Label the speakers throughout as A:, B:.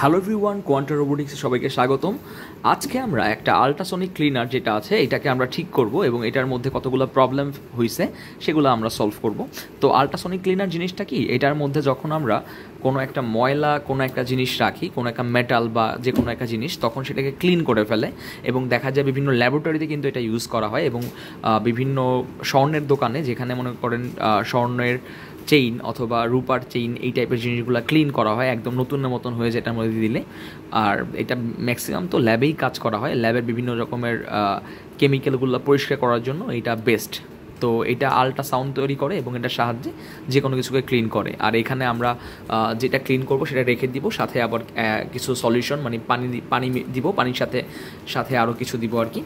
A: Hello everyone, quantum রোবোটিক্সে সবাইকে স্বাগতম। আজকে আমরা একটা আল্ট্রাসনিক ক্লিনার যেটা আছে এটাকে আমরা ঠিক করব এবং এটার মধ্যে কতগুলো প্রবলেম হয়েছে সেগুলো আমরা সলভ করব। তো আল্ট্রাসনিক ক্লিনার জিনিসটা কি, এটার মধ্যে যখন আমরা কোনো একটা ময়লা কোনো একটা জিনিস রাখি, কোনো একটা মেটাল বা যে কোনো একটা জিনিস, তখন সেটাকে ক্লিন করে ফেলে এবং দেখা যায় বিভিন্ন ল্যাবরেটরিতে কিন্তু এটা ইউজ করা হয় এবং বিভিন্ন স্বর্ণের দোকানে, যেখানে মনে করেন স্বর্ণের চেইন অথবা রূপার চেইন, এই টাইপের জিনিসগুলো ক্লিন করা হয়, একদম নতুনের মতন হয়ে যায় এটার মধ্যে দিলে। আর এটা ম্যাক্সিমাম তো ল্যাবেই কাজ করা হয়, ল্যাবের বিভিন্ন রকমের কেমিক্যালগুলো পরিষ্কার করার জন্য এটা বেস্ট। তো এটা আল্ট্রাসাউন্ড তৈরি করে এবং এটার সাহায্যে যে কোনো কিছুকে ক্লিন করে। আর এখানে আমরা যেটা ক্লিন করব সেটা রেখে দিব, সাথে আবার কিছু সলিউশন মানে পানি দিব, পানির সাথে সাথে আরও কিছু দিব আর কি,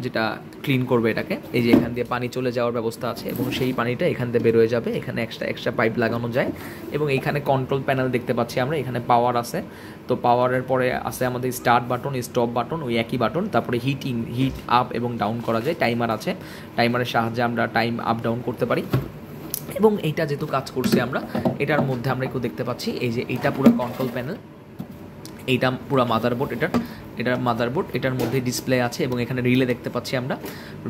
A: যেটা ক্লিন করবে এটাকে। এই যে এখান দিয়ে পানি চলে যাওয়ার ব্যবস্থা আছে এবং সেই পানিটা এখান দিয়ে বেরোয় যাবে। এখানে এক্সট্রা পাইপ লাগানো যায় এবং এইখানে কন্ট্রোল প্যানেল দেখতে পাচ্ছি আমরা, এখানে পাওয়ার আছে। তো পাওয়ারের পরে আছে আমাদের স্টার্ট বাটন, স্টপ বাটন, ওই একই বাটন। তারপরে হিট আপ এবং ডাউন করা যায়, টাইমার আছে, টাইমারের সাহায্যে আমরা টাইম আপ ডাউন করতে পারি। এবং এইটা যেহেতু কাজ করছি আমরা, এটার মধ্যে আমরা একটু দেখতে পাচ্ছি এই যে এইটা পুরো কন্ট্রোল প্যানেল, এইটা পুরো মাদারবোর্ড, এটার মাদারবোর্ড, এটার মধ্যে ডিসপ্লে আছে এবং এখানে রিলে দেখতে পাচ্ছি আমরা,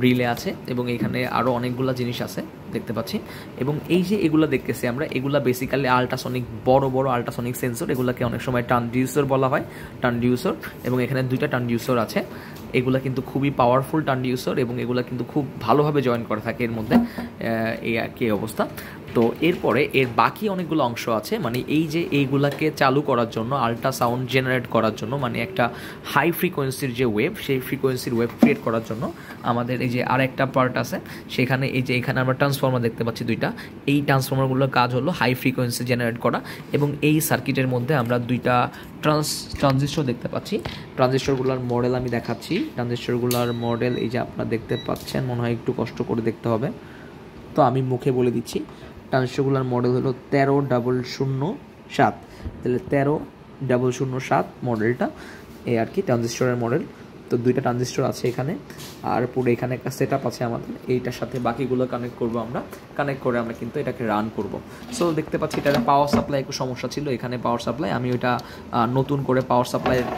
A: রিলে আছে এবং এখানে আরও অনেকগুলো জিনিস আছে দেখতে পাচ্ছি। এবং এই যে এগুলো দেখতেছি আমরা, এগুলা বেসিক্যালি আল্ট্রাসনিক, বড় বড় আল্ট্রাসনিক সেন্সর, এগুলোকে অনেক সময় ট্রান্সডিউসার বলা হয়, ট্রান্সডিউসার। এবং এখানে দুইটা ট্রান্সডিউসার আছে, এগুলা কিন্তু খুবই পাওয়ারফুল ট্রান্সডিউসার এবং এগুলা কিন্তু খুব ভালোভাবে জয়েন করা থাকে এর মধ্যে, এই আর কি অবস্থা। তো এরপরে এর বাকি অনেকগুলো অংশ আছে, মানে এই যে এইগুলাকে চালু করার জন্য, আল্ট্রাসাউন্ড জেনারেট করার জন্য, মানে একটা হাই ফ্রিকোয়েন্সির যে ওয়েভ, সেই ফ্রিকোয়েন্সির ওয়েভ ক্রিয়েট করার জন্য আমাদের এই যে আরেকটা পার্ট আছে, সেখানে এই যে এখানে আমরা ট্রান্সফর্মার দেখতে পাচ্ছি দুইটা। এই ট্রান্সফর্মারগুলোর কাজ হলো হাই ফ্রিকোয়েন্সি জেনারেট করা এবং এই সার্কিটের মধ্যে আমরা দুইটা ট্রানজিস্টর দেখতে পাচ্ছি। ট্রানজিস্টরগুলোর মডেল আমি দেখাচ্ছি। ট্রানজিস্টরগুলোর মডেল এই যে আপনারা দেখতে পাচ্ছেন, মনে হয় একটু কষ্ট করে দেখতে হবে, তো আমি মুখে বলে দিচ্ছি। ট্রানজিস্টরগুলোর মডেল হলো 13007, তাহলে 13007 মডেলটা, এই আর কি ট্রানজিস্টরের মডেল। তো দুইটা ট্রানজিস্টর আছে এখানে, আর পুরো এখানে একটা সেট আপ আছে আমাদের, এইটার সাথে বাকিগুলো কানেক্ট করবো আমরা, কানেক্ট করে আমরা কিন্তু এটাকে রান করব। সো দেখতে পাচ্ছি এটার পাওয়ার সাপ্লাই একটু সমস্যা ছিল, এখানে পাওয়ার সাপ্লাই, আমি ওইটা নতুন করে পাওয়ার সাপ্লাইয়ের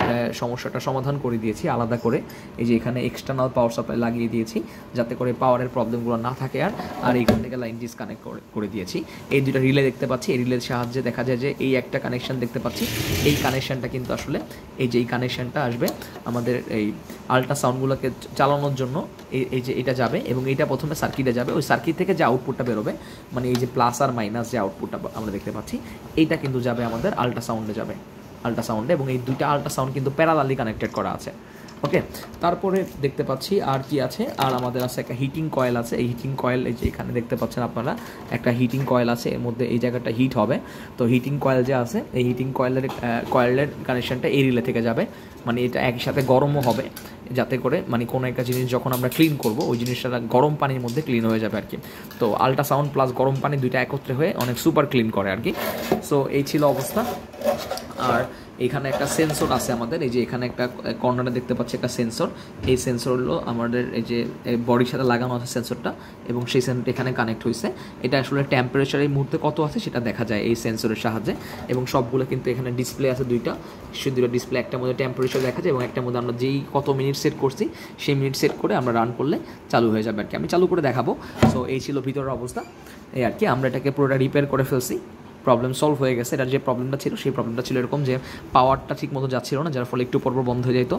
A: সমস্যাটা সমাধান করে দিয়েছি আলাদা করে। এই যে এখানে এক্সটার্নাল পাওয়ার সাপ্লাই লাগিয়ে দিয়েছি যাতে করে পাওয়ারের প্রবলেমগুলো না থাকে। আর এইখান থেকে লাইন ডিসকানেক্ট করে দিয়েছি। এই দুটো রিলে দেখতে পাচ্ছি, এই রিলের সাহায্যে দেখা যায় যে এই একটা কানেকশন দেখতে পাচ্ছি, এই কানেকশনটা কিন্তু আসলে এই যে এই কানেকশনটা আসবে আমাদের এই আল্ট্রাসাউন্ডগুলোকে চালানোর জন্য, এই যে এটা যাবে এবং এটা প্রথমে সার্কিটে যাবে, ওই সার্কিট থেকে যে আউটপুটটা বেরোবে, মানে এই যে প্লাস আর মাইনাস যে আউটপুটটা আমরা দেখতে পাচ্ছি, এইটা কিন্তু যাবে আমাদের আল্ট্রাসাউন্ডে এবং এই দুইটা আল্ট্রাসাউন্ড কিন্তু প্যারালালি কানেক্টেড করা আছে। ওকে, তারপরে দেখতে পাচ্ছি আর কি আছে, আর আমাদের আছে একটা হিটিং কয়েল আছে। এই হিটিং কয়েল, এই যে এখানে দেখতে পাচ্ছেন আপনারা একটা হিটিং কয়েল আছে, এর মধ্যে এই জায়গাটা হিট হবে। তো হিটিং কয়েল যে আছে, এই হিটিং কয়েলের কানেকশনটা এই রিলে থেকে যাবে, মানে এটা একই সাথে গরমও হবে, যাতে করে মানে কোনো একটা জিনিস যখন আমরা ক্লিন করব ওই জিনিসটা গরম পানির মধ্যে ক্লিন হয়ে যাবে আর কি। তো আল্ট্রাসাউন্ড প্লাস গরম পানি দুইটা একত্রে হয়ে অনেক সুপার ক্লিন করে আর কি। সো এই ছিল অবস্থা। আর এখানে একটা সেন্সর আছে আমাদের, এই যে এখানে একটা কর্নারে দেখতে পাচ্ছি একটা সেন্সর, এই সেন্সর হলো আমাদের এই যে বডির সাথে লাগানো আছে সেন্সরটা এবং সেই সেন্সরটা এখানে কানেক্ট হয়েছে। এটা আসলে টেম্পারেচার এই মুহূর্তে কত আছে সেটা দেখা যায় এই সেন্সরের সাহায্যে। এবং সবগুলো কিন্তু এখানে ডিসপ্লে আছে দুইটা ডিসপ্লে, একটার মধ্যে টেম্পারেচার দেখা যায় এবং একটার মধ্যে আমরা যেই কত মিনিট সেট করছি সেই মিনিট সেট করে আমরা রান করলে চালু হয়ে যাবে আর কি। আমি চালু করে দেখাবো। সো এই ছিল ভিতরের অবস্থা, এই আর কি। আমরা এটাকে পুরোটা রিপেয়ার করে ফেলছি, প্রবলেম সলভ হয়ে গেছে। এটার যে প্রবলেমটা ছিল সেই প্রবলেমটা ছিল এরকম যে পাওয়ারটা ঠিক মতো যাচ্ছিল না, যার ফলে একটু পরপর বন্ধ হয়ে যেত।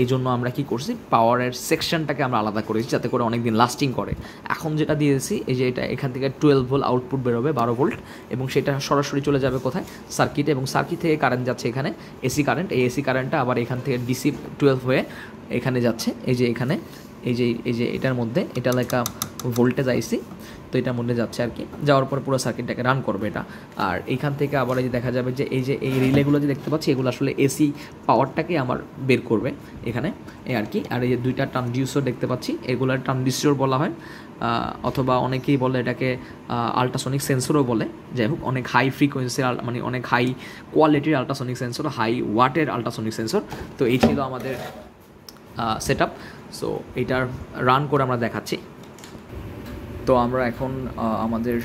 A: এই জন্য আমরা কি করছি, পাওয়ারের সেকশনটাকে আমরা আলাদা করেছি যাতে করে অনেক দিন লাস্টিং করে। এখন যেটা দিয়েছি, এই যে এটা এখান থেকে 12 ভোল্ট আউটপুট বেরোবে, 12 ভোল্ট, এবং সেটা সরাসরি চলে যাবে কোথায়, সার্কিটে, এবং সার্কিট থেকে কারেন্ট যাচ্ছে এখানে এসি কারেন্ট। এই এসি কারেন্টটা আবার এখান থেকে ডিসি 12 হয়ে এখানে যাচ্ছে, এই যে এখানে এই যে এটার মধ্যে এটা লেখা ভোল্টেজ আইসি, তো এটার মধ্যে যাচ্ছে আর কি। যাওয়ার পর পুরো সার্কিটটাকে রান করবে এটা। আর এইখান থেকে আবার এই যে দেখা যাবে যে এই রিলেগুলো যে দেখতে পাচ্ছি, এগুলো আসলে এসি পাওয়ারটাকে আমার বের করবে এখানে, এই আর কি। আর এই যে দুইটা ট্রান্সডিউসার দেখতে পাচ্ছি, এগুলোর ট্রান্সডিউসার বলা হয়, অথবা অনেকেই বলে এটাকে আল্ট্রাসনিক সেন্সরও বলে। যাই হোক, অনেক হাই ফ্রিকোয়েন্সির মানে অনেক হাই কোয়ালিটির আল্ট্রাসনিক সেন্সর, হাই ওয়াটের আল্ট্রাসনিক সেন্সর। তো এই ছিল আমাদের সেট আপ। সো এইটার রান করে আমরা দেখাচ্ছি। তো আমরা এখন আমাদের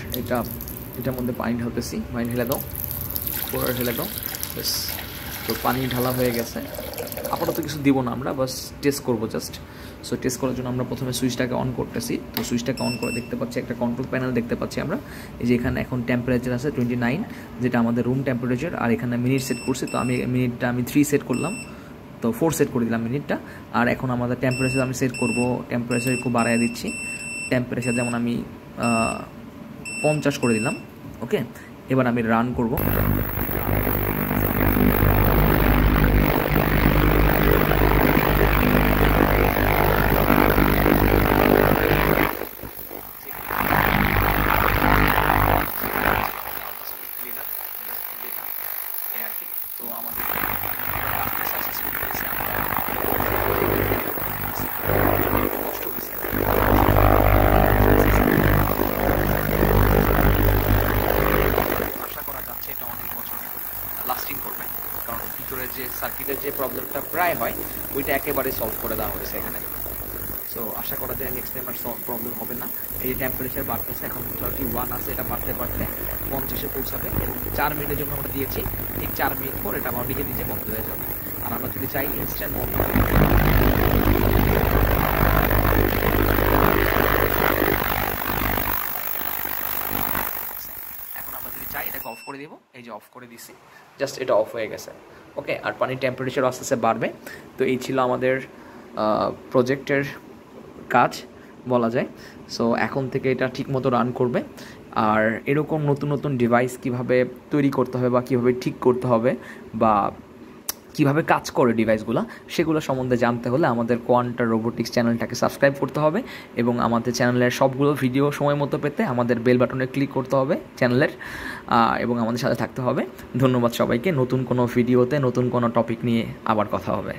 A: এটার মধ্যে পানি ঢালতেছি, পানি ঢেলে দাও, পুরো ঢেলে দাও। ব্যাস, তো পানি ঢালা হয়ে গেছে। আপাতত কিছু দিব না, আমরা বাস টেস্ট করবো জাস্ট। সো টেস্ট করার জন্য আমরা প্রথমে সুইচটাকে অন করতেছি। তো সুইচটাকে অন করে দেখতে পাচ্ছি একটা কন্ট্রোল প্যানেল দেখতে পাচ্ছি আমরা। এই যে এখানে এখন টেম্পারেচার আছে 29, যেটা আমাদের রুম টেম্পারেচার। আর এখানে মিনিট সেট করছি, তো মিনিটটা আমি 3 সেট করলাম, তো 4 সেট করে দিলাম মিনিটটা। আর এখন আমাদের টেম্পারেচার আমি সেট করব, টেম্পারেচার একটু বাড়ায় দিচ্ছি। টেম্পারেচার যেমন আমি 50 করে দিলাম। ওকে, এবার আমি রান করব। তো আমাদের লাস্টিং করবে, কারণ ভিতরে যে সার্কিটের যে প্রবলেমটা প্রায় হয় ওইটা একেবারে সলভ করে দেওয়া হয়েছে এখানে। সো আশা করা যায় নেক্সট টাইম আর প্রবলেম হবে না। এই যে টেম্পারেচার বাড়তেছে, এখন 31 আছে, এটা বাড়তে বাড়তে 50-এ পৌঁছাবে। 4 মিনিটের জন্য আমরা দিয়েছি, ঠিক 4 মিনিট পর এটা আমার নিজে নিজে বন্ধ হয়ে যাবে। আর আমরা যদি চাই ইনস্ট্যান্ট বন্ধ, এখন আমরা যদি চাই এটাকে অফ করে দিব। এই যে অফ করে দিছি, জাস্ট এটা অফ হয়ে গেছে। ওকে, আর পানির টেম্পারেচার আস্তে আস্তে বাড়বে। তো এই ছিল আমাদের প্রজেক্টের কাজ বলা যায়। সো এখন থেকে এটা ঠিকমতো রান করবে। আর এরকম নতুন নতুন ডিভাইস কিভাবে তৈরি করতে হবে বা কীভাবে ঠিক করতে হবে বা কীভাবে কাজ করে ডিভাইসগুলো, সেগুলো সম্বন্ধে জানতে হলে আমাদের কোয়ান্টা রোবোটিক্স চ্যানেলটাকে সাবস্ক্রাইব করতে হবে এবং আমাদের চ্যানেলের সবগুলো ভিডিও সময় মতো পেতে আমাদের বেল বাটনে ক্লিক করতে হবে চ্যানেলের, এবং আমাদের সাথে থাকতে হবে। ধন্যবাদ সবাইকে। নতুন কোনো ভিডিওতে নতুন কোনো টপিক নিয়ে আবার কথা হবে।